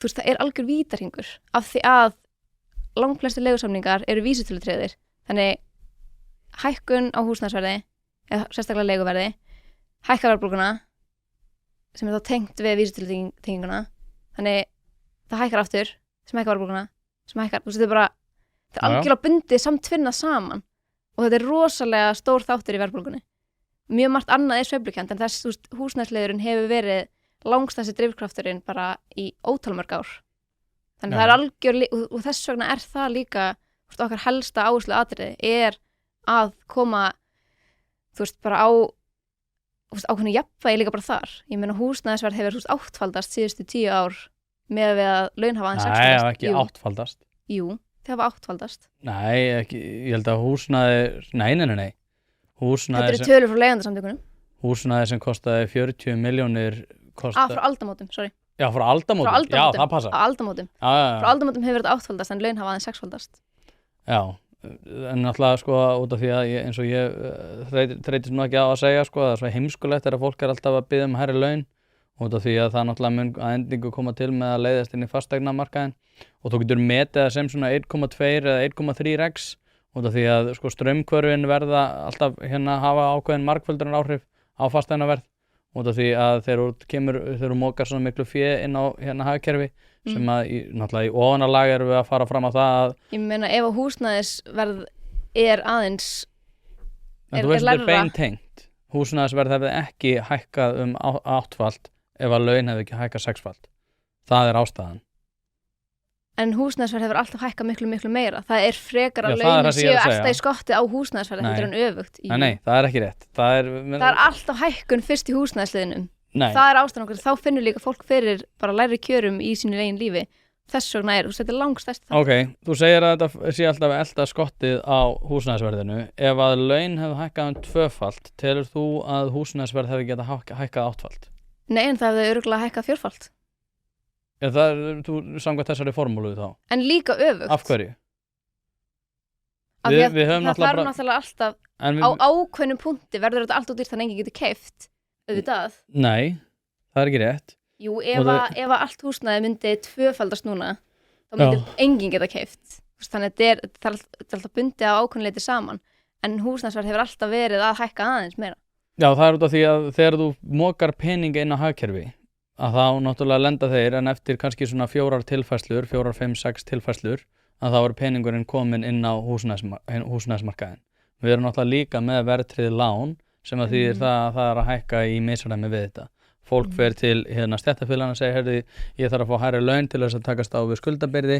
þú veist, það algjör vítahringur af því að langflestu leigusamningar eru vísitölutryggðir. Þannig hækkun á húsnæðisverði eða sérstaklega leiguverði, hækka verðbólguna sem þá tengt við vísitölutenginguna. Þannig það hækkar aftur sem hækkar verðbólguna, sem hækkar, þú veist, þetta algjörlega bundið samtvinnað saman og þetta rosalega stór þáttur í verðbólgunni. Mjög margt annað sveiflukennt en þess, þú veist, húsnæðisliðurinn hefur verið langstærsti drifkrafturinn bara í ótalmörg ár. Þannig það algjörlega, og þess vegna það líka, þú veist, okkar helsta áherslu atriði að koma, þú veist, bara á, þú veist, ákveðnu jafnvægi líka bara þar. Ég meina húsnæðisverð hefur, þú veist, áttfaldast síðustu 10 ár með við að laun hafa aðeins 6%. Nei, ekki áttfaldast. Jú, þau hafa áttfaldast. Nei, ekki, ég held að húsnæði, nei. Húsnæði þetta tölur frá leigjendasamtökunum. Húsnæði sem kostaði 40 milljónir frá aldamótum, sorry. Já, frá aldamótum. Já, það passa. Frá aldamótum. Frá aldamótum hefur þetta áttfaldast en laun hafa aðeins 6-faldast. Já, en náttúrulega sko út af því að eins og ég þreytist nú ekki á að segja sko, það svo heimskulegt að fólk alltaf að biðja hærri laun út af því að það náttúrulega mun að endingu koma til með að leiðast inn í fasteignamarkaðinn og þú getur metið það sem svona 1,2 eða 1,3x út af því að sko straumhvörfin verða alltaf hafa ákveðin margföldunar áhrif á fasteignaverð út af því að þegar mókar svona miklu fé inn á hagkerfi sem að náttúrulega í ofanalag erum við að fara fram á það að ég meina ef að húsnæðisverð aðeins en þú veist þetta beintengt húsnæðisverð hefði ekki hækkað 8-falt ef að laun hefði ekki hækkað 6-falt það ástæðan en húsnæðisverð hefur alltaf hækkað miklu meira það frekar að launin séu alltaf í skottið á húsnæðisverð heldur en öfugt nei, það ekki rétt það alltaf hækkun fyrst í húsnæðisliðinum það ástæðan okkur, þá finnur líka fólk fyrir bara lægri kjörum í sínu eigin lífi þess vegna þetta langstærst Ok, þú segir að þetta sé alltaf elda skottið á húsnæðisverðinu ef að laun hefði hækkað 2-falt telur þú að húsnæðisverð hefði getað hækkað 8-falt? Nei, en það hefði örugglega hækkað 4-falt þú samkvæmt þessari formúlu þá En líka öfugt Af hverju? Við höfum náttúrulega alltaf á ákveðnum punkti verður þetta allt út dýrt þannig enginn getur keypt auðvitað Nei, það ekki rétt Jú, ef að allt húsnæði myndi 2-faldast núna þá myndi enginn geta keypt þannig að þetta alltaf bundið á ákveðnuleyti saman en húsnæðisverð hefur alltaf verið að hækka aðeins meira Já, það út af því að þegar þú mokar peninga inn á hagkerfi að þá náttúrulega lenda þeir en eftir kannski svona 4 tilfærslur 4, 5, 6 tilfærslur að þá peningurinn komin inn á húsnæðismarkaðinn Við erum náttúrulega líka með verðtryggð lán sem að þýðir það að hækka í misræmi við þetta Fólk fer til stéttarfélagana og segir, heyrðu, ég þarf að fá hærri laun til þess að takast á við skuldabyrði.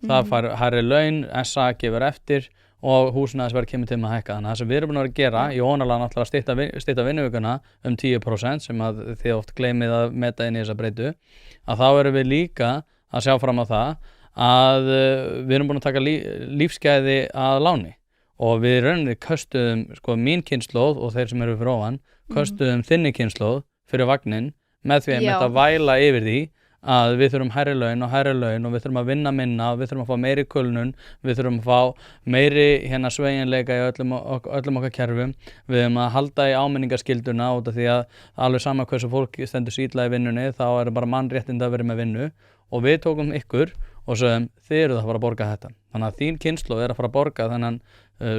Það fær hærri laun, SA gefur eftir og húsnæðisverð kemur til með að hækka. Þannig að það sem við erum búin að gera, í ónalega náttúrulega að stytta vinnuvikuna 10% sem að þið oft gleymið að meta inn í þessa breytu, að þá erum við líka að sjá fram á það að við erum búin að taka lífsgæði að láni. Og við rauninni köstuðum, mín kynslóð og þeir sem eru fyrir ofan, köstuðum þinni kynslóð fyrir vagninn með því að væla yfir því að við þurfum hærri laun og við þurfum að vinna minna og við þurfum að fá meiri kulnun, við þurfum að fá meiri sveigjanleika í öllum okkar kerfum, við þurfum að halda í áminningarskylduna út af því að alveg sama hversu fólk stendur illa í vinnunni þá bara mannréttindi að vera með vinnu og við tókum ykkur og sögum þið eruð að fara að borga þetta. Þannig að þín kynslóð að fara að borga þennan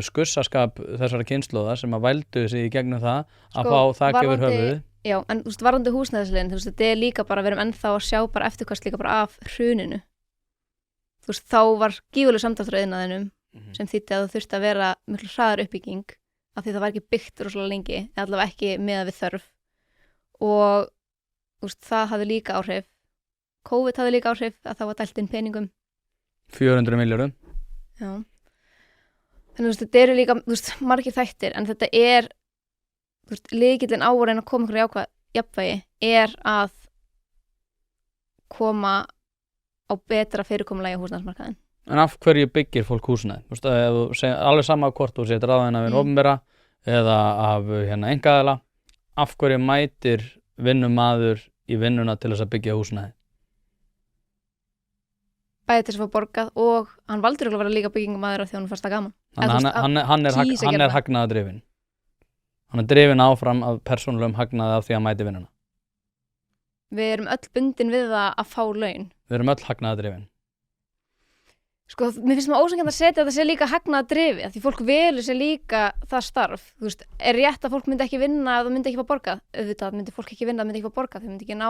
skussaskap þessara kynslóða sem að vældu sig í gegnum það að fá þak yfir höfuðið. Já, en þú veist, varðandi húsnæðisliðin, þú veist, þetta líka bara, við erum ennþá að sjá bara eftirkvæmst líka bara af hruninu. Þú veist, þá var gífurlegur samdráttur á iðnaðinum sem þýddi að það þurfti að vera miklu hraðar uppbygging af því það var ekki byggt rosalega lengi, eða allavega ekki miðað við þörf. Og þú veist, það hafði líka áhrif. COVID hafði líka áhrif að það var dælt inn peningum. 400 milljörðum. Já. Þannig þú veist, þetta eru líka, þú veist, margir þættir, en þetta lykillinn á að reyna að koma ykkur jafnvægi að koma á betra fyrirkomulagi á húsnæðismarkaðinn. En af hverju byggir fólk húsnæði? Þú veist, alveg sama hvort þú setur ráðina við opinbera eða af einkaaðila, af hverju mætir vinnumaður í vinnuna til þess að byggja húsnæði? Bæði til þess að fá borgað og hann valdur að vera líka byggingamaður af því hann fannst það gaman. Hann er hagnaðardrifinn. Hann er drifinn áfram af persónulegum hagnaði af því að mæti vinnuna. Við erum öll bundin við það að fá laun. við erum öll hagnaðardrifin. Sko, mér finnst maður ósanngjarnt að setja þetta sé líka hagnaðardrifi, af því fólk velur sér líka það starf, rétt að fólk myndi ekki vinna ef það myndi ekki fá borgað, auðvitað myndi fólk ekki vinna, það myndi ekki fá borgað, þau myndi ekki ná